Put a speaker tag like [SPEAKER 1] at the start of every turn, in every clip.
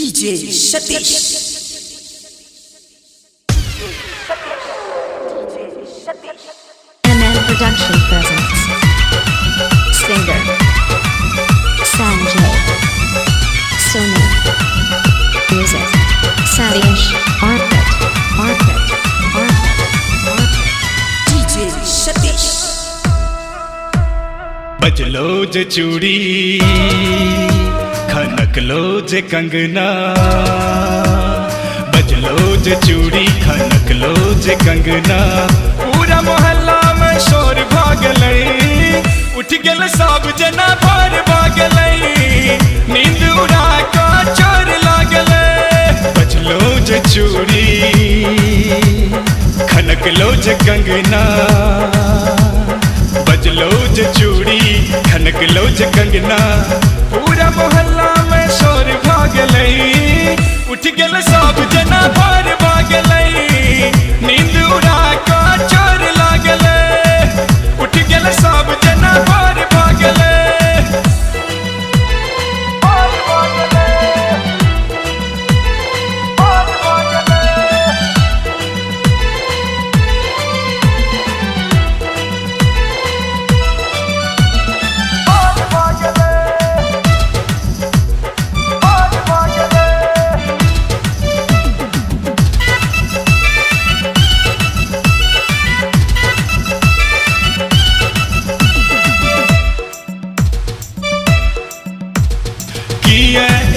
[SPEAKER 1] DJ Satish.
[SPEAKER 2] MN Production presents singer Sanjay, Sonu, music Satish, Arpit,
[SPEAKER 1] DJ Satish.
[SPEAKER 3] बजलो जे चूड़ी खनक लो जे कंगना, बजलो जे चूड़ी खनक लो जे कंगना। पूरा मोहल्ला में शोर भागलई, उठ गेल सब जना भर भागलई, नींद उड़ा का चोर लागले। बजलो जे चूड़ी खनक लो जे कंगना, बजलो जे चूड़ी खनक लो जे कंगना। पूरा मोहल्ला में शोर भागलई, उठ गेल सब जना भर भागलई, नींद उड़ा का चोर लागले। उठ गेल सब जना भर भागले।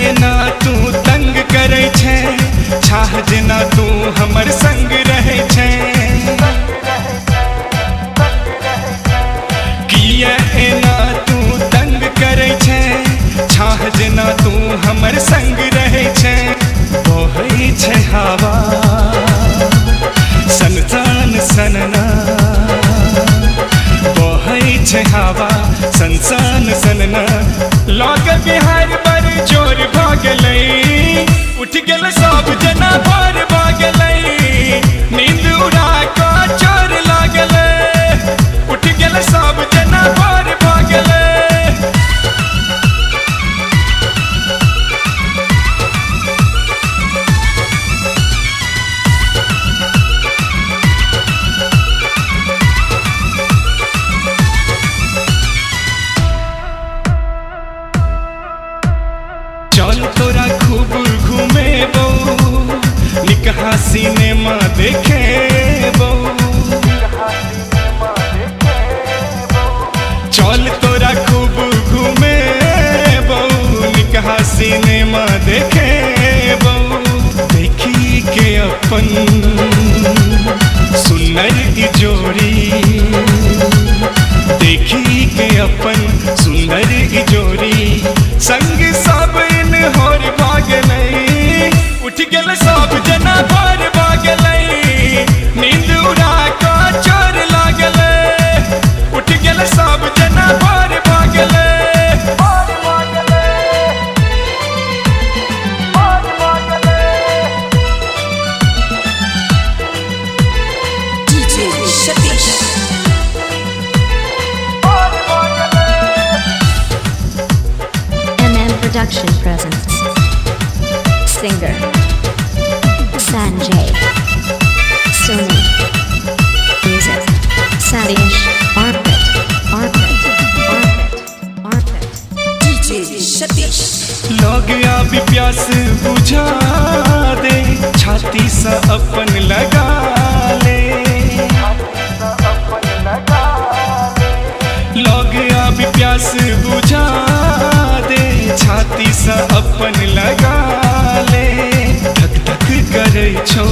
[SPEAKER 3] एना तू तंग करे छे, छाह जना तू हमर संग रहे छे। किया एना तू तंग करे छे, छाह जना तू हमर संग रहे छे। बहै छे हवा सनसान सनना, बहै छे हवा सनसान सनना। लौक बिहार पर जोर भागलई, उठ गेल सब जना भर भागलई, नींद उड़ा का चोर लागले। उठ गेल सब जना भर भागले। चल तोरा खूब घूमे बो, निकहा सिनेमा देखे बो। चल तोरा खूब घूमे बो, निकहा सिनेमा देखे बो। देखी के अपन सुनर की जोड़ी, देखी के अपन सुंदर की जोड़ी। संग सब इन होर भागलई, उठ गेल सब जना भर भागलई, नींद उड़ा का चोर लागले। उठ गेल सब जना भर भागले।
[SPEAKER 1] DJ Satish.
[SPEAKER 2] Production presents singer Sanjay, Sonu, music Satish, Arpit,
[SPEAKER 1] DJ Satish.
[SPEAKER 3] लोग आबी प्यास बुझा दे, छाती सा अपन लगा ले। लोग आबी प्यास बुझा दे, छाती सा अपन लगा ले। धक धक करे छो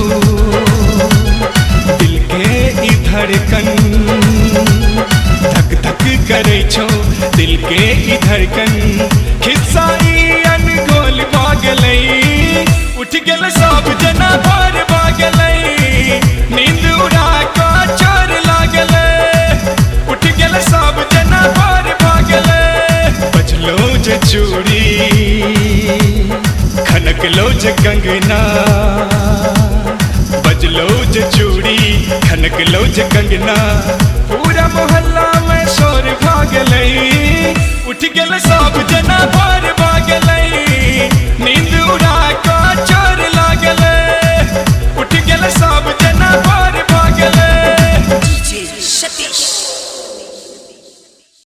[SPEAKER 3] दिल के ई धड़कन, धक धक करे छो दिल के ई धड़कन। खिस्साई अनगोल भागलई, उठ गेल सब जना भर भागलई, नींद उड़ा का चोर लागले। उठ गेल सब जना भर भागले। बजलो जे चूड़ी खनक लो जे कंगना, बजलो जे चूड़ी खनक लो जे कंगना। पूरा मोहल्ला में शोर भागलई, उठ गेल सब जना भर भागलई, नींद उड़ा का
[SPEAKER 1] सतीश